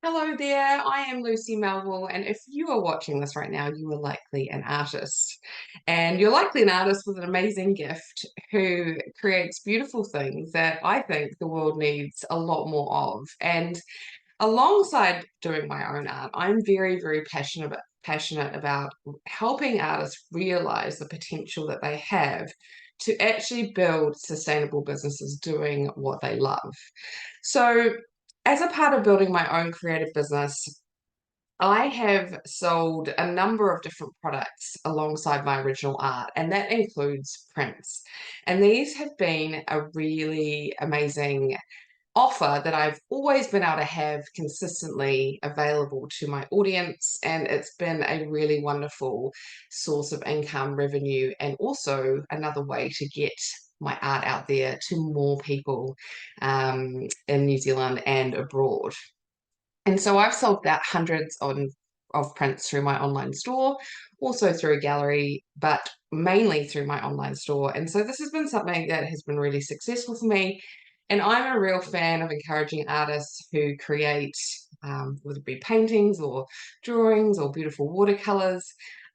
Hello there, I am Lucy Melville, and if you are watching this right now, you are likely an artist. And you're likely an artist with an amazing gift who creates beautiful things that I think the world needs a lot more of. And alongside doing my own art, I'm very passionate about helping artists realize the potential that they have to actually build sustainable businesses doing what they love. So, as a part of building my own creative business, I have sold a number of different products alongside my original art, and that includes prints. And these have been a really amazing offer that I've always been able to have consistently available to my audience. And it's been a really wonderful source of income, revenue, and also another way to get my art out there to more people in New Zealand and abroad. And so I've sold about of prints through my online store, also through a gallery, but mainly through my online store. And so this has been something that has been really successful for me. And I'm a real fan of encouraging artists who create, whether it be paintings or drawings or beautiful watercolors.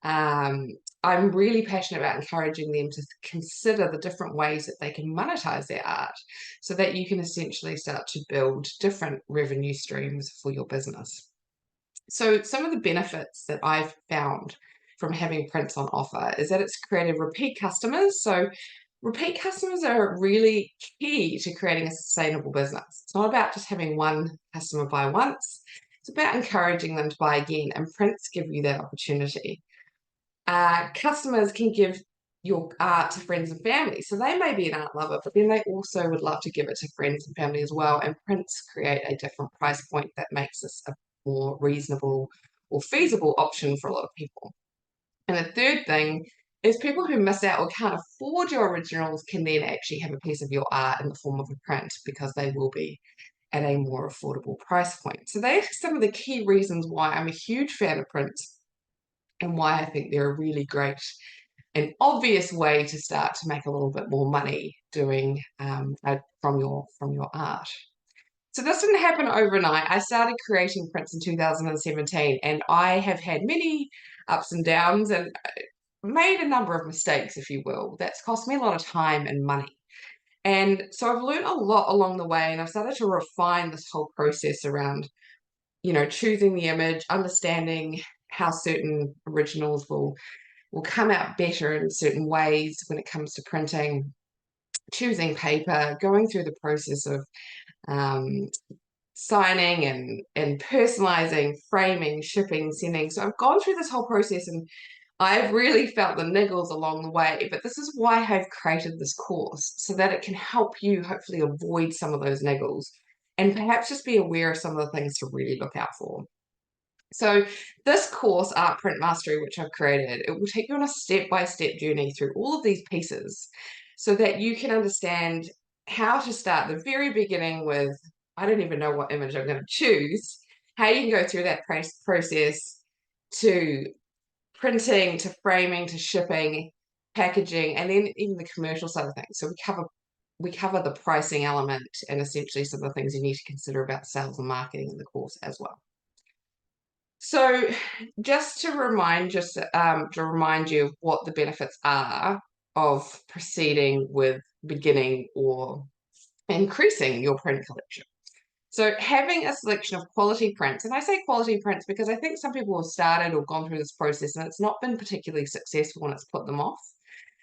Um, I'm really passionate about encouraging them to consider the different ways that they can monetize their art so that you can essentially start to build different revenue streams for your business. So, some of the benefits that I've found from having prints on offer is that it's created repeat customers. So, repeat customers are really key to creating a sustainable business. It's not about just having one customer buy once, it's about encouraging them to buy again, and prints give you that opportunity. Customers can give your art to friends and family. So they may be an art lover, but then they also would love to give it to friends and family as well. And prints create a different price point that makes this a more reasonable or feasible option for a lot of people. And the third thing is people who miss out or can't afford your originals can then actually have a piece of your art in the form of a print because they will be at a more affordable price point. So they are some of the key reasons why I'm a huge fan of prints and why I think they're a really great and obvious way to start to make a little bit more money doing from your art. So this didn't happen overnight. I started creating prints in 2017, and I have had many ups and downs and made a number of mistakes, if you will. That's cost me a lot of time and money. And so I've learned a lot along the way, and I've started to refine this whole process around, choosing the image, understanding how certain originals will come out better in certain ways when it comes to printing, choosing paper, going through the process of um, signing and personalizing, framing, shipping, sending. So I've gone through this whole process and I've really felt the niggles along the way, but this is why I've created this course so that it can help you hopefully avoid some of those niggles and perhaps just be aware of some of the things to really look out for. So this course, Art Print Mastery, which I've created, it will take you on a step-by-step journey through all of these pieces so that you can understand how to start the very beginning with, I don't even know what image I'm going to choose, how you can go through that process to printing, to framing, to shipping, packaging, and then even the commercial side of things. So we cover the pricing element and essentially some of the things you need to consider about sales and marketing in the course as well. So, just to remind you of what the benefits are of proceeding with beginning or increasing your print collection. So, having a selection of quality prints, and I say quality prints because I think some people have started or gone through this process and it's not been particularly successful and it's put them off.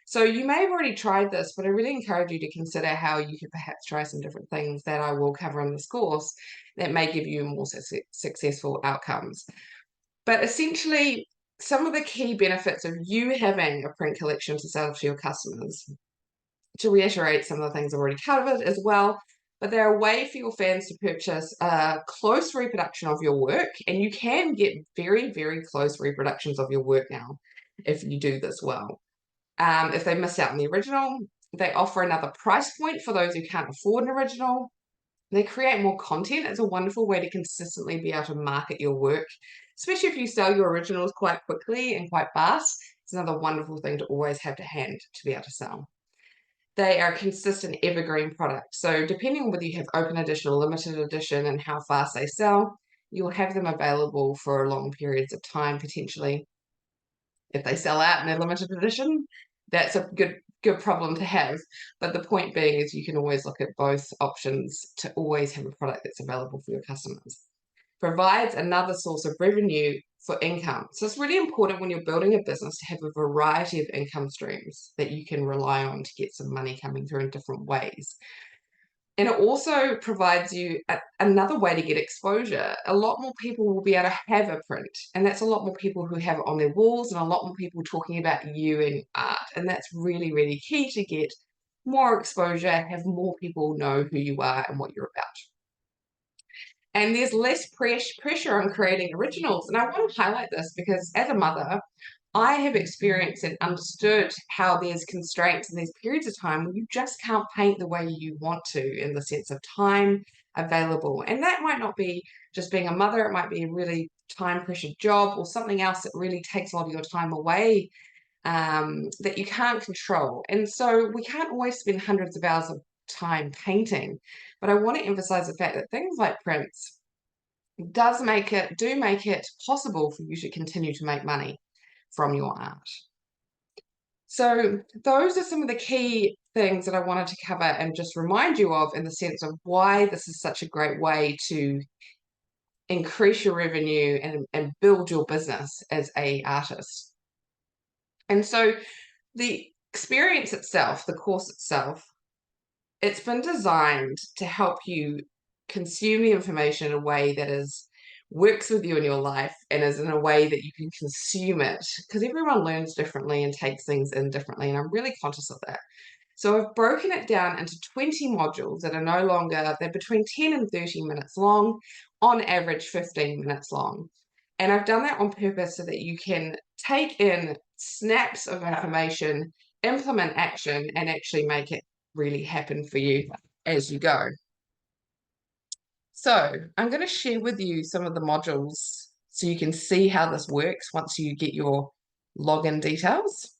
So, you may have already tried this, but I really encourage you to consider how you could perhaps try some different things that I will cover in this course that may give you more successful outcomes. But essentially, some of the key benefits of you having a print collection to sell to your customers, to reiterate some of the things I've already covered as well, but they're a way for your fans to purchase a close reproduction of your work, and you can get very close reproductions of your work now if you do this well. If they missed out on the original, they offer another price point for those who can't afford an original. They create more content. It's a wonderful way to consistently be able to market your work, especially if you sell your originals quite quickly and quite fast. It's another wonderful thing to always have to hand to be able to sell. They are a consistent evergreen product. So depending on whether you have open edition or limited edition and how fast they sell, you'll have them available for long periods of time potentially. If they sell out in their limited edition, that's a good problem to have. But the point being is you can always look at both options to always have a product that's available for your customers. Provides another source of revenue for income. So it's really important when you're building a business to have a variety of income streams that you can rely on to get some money coming through in different ways. And it also provides you another way to get exposure. A lot more people will be able to have a print, and that's a lot more people who have it on their walls and a lot more people talking about you and art. And that's really, really key to get more exposure, have more people know who you are and what you're about. And there's less pressure on creating originals. And I want to highlight this because as a mother, I have experienced and understood how there's constraints and there's periods of time when you just can't paint the way you want to in the sense of time available. And that might not be just being a mother, it might be a really time pressured job or something else that really takes a lot of your time away that you can't control. And so we can't always spend hundreds of hours of time painting. But I want to emphasize the fact that things like prints do make it possible for you to continue to make money from your art. So those are some of the key things that I wanted to cover and just remind you of in the sense of why this is such a great way to increase your revenue and build your business as an artist. And so the experience itself, the course itself, it's been designed to help you consume the information in a way that works with you in your life and is in a way that you can consume it, because everyone learns differently and takes things in differently, and I'm really conscious of that. So I've broken it down into 20 modules that are no longer, they're between 10 and 30 minutes long, on average 15 minutes long. And I've done that on purpose so that you can take in snaps of information, implement action, and actually make it really happen for you as you go. So I'm going to share with you some of the modules so you can see how this works once you get your login details.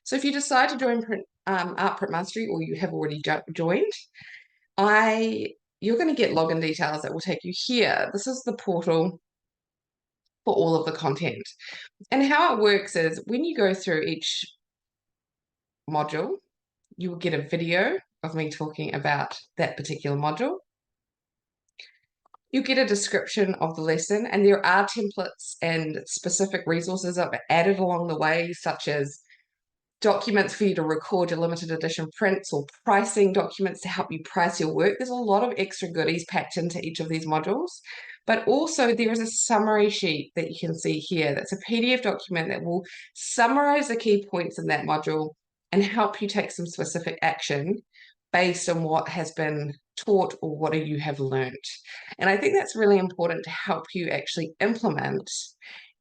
So if you decide to join Art Print Mastery, or you have already joined, you're going to get login details that will take you here. This is the portal for all of the content. And how it works is when you go through each module, you will get a video of me talking about that particular module. You get a description of the lesson, and there are templates and specific resources that are added along the way, such as documents for you to record your limited edition prints or pricing documents to help you price your work. There's a lot of extra goodies packed into each of these modules, but also there is a summary sheet that you can see here. That's a PDF document that will summarize the key points in that module and help you take some specific action based on what has been taught or what you have learned. And I think that's really important to help you actually implement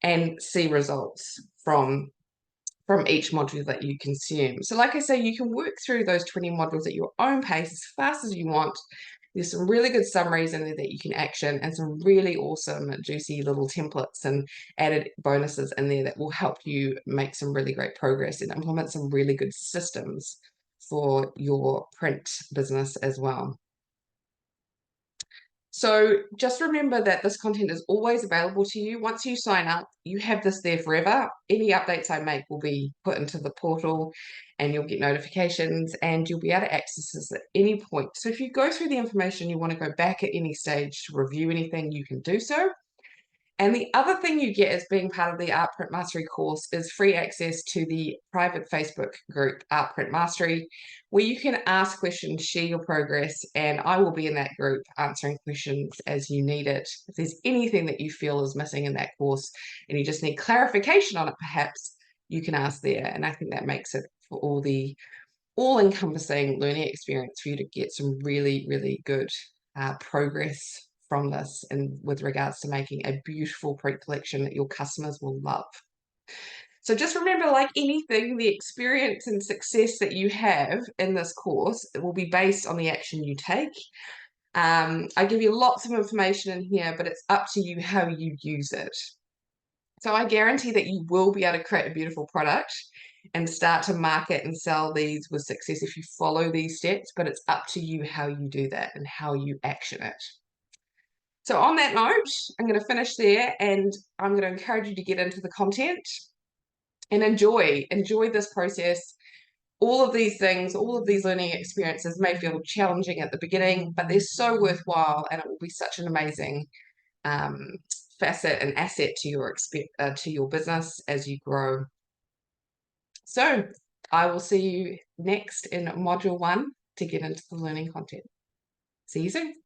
and see results from each module that you consume. So like I say, you can work through those 20 modules at your own pace as fast as you want. There's some really good summaries in there that you can action, and some really awesome, juicy little templates and added bonuses in there that will help you make some really great progress and implement some really good systems for your print business as well. So just remember that this content is always available to you. Once you sign up, you have this there forever. Any updates I make will be put into the portal and you'll get notifications and you'll be able to access this at any point. So if you go through the information, you want to go back at any stage to review anything, you can do so. And the other thing you get as being part of the Art Print Mastery course is free access to the private Facebook group, Art Print Mastery, where you can ask questions, share your progress, and I will be in that group answering questions as you need it. If there's anything that you feel is missing in that course and you just need clarification on it, perhaps you can ask there. And I think that makes it for all-encompassing learning experience for you to get some really, really good progress from this, and with regards to making a beautiful print collection that your customers will love. So just remember, like anything, the experience and success that you have in this course will be based on the action you take. I give you lots of information in here, but it's up to you how you use it. So I guarantee that you will be able to create a beautiful product and start to market and sell these with success if you follow these steps, but it's up to you how you do that and how you action it. So on that note, I'm going to finish there, and I'm going to encourage you to get into the content and enjoy this process. All of these things, all of these learning experiences may feel challenging at the beginning, but they're so worthwhile, and it will be such an amazing um, facet and asset to your business as you grow. So I will see you next in module 1 to get into the learning content. See you soon.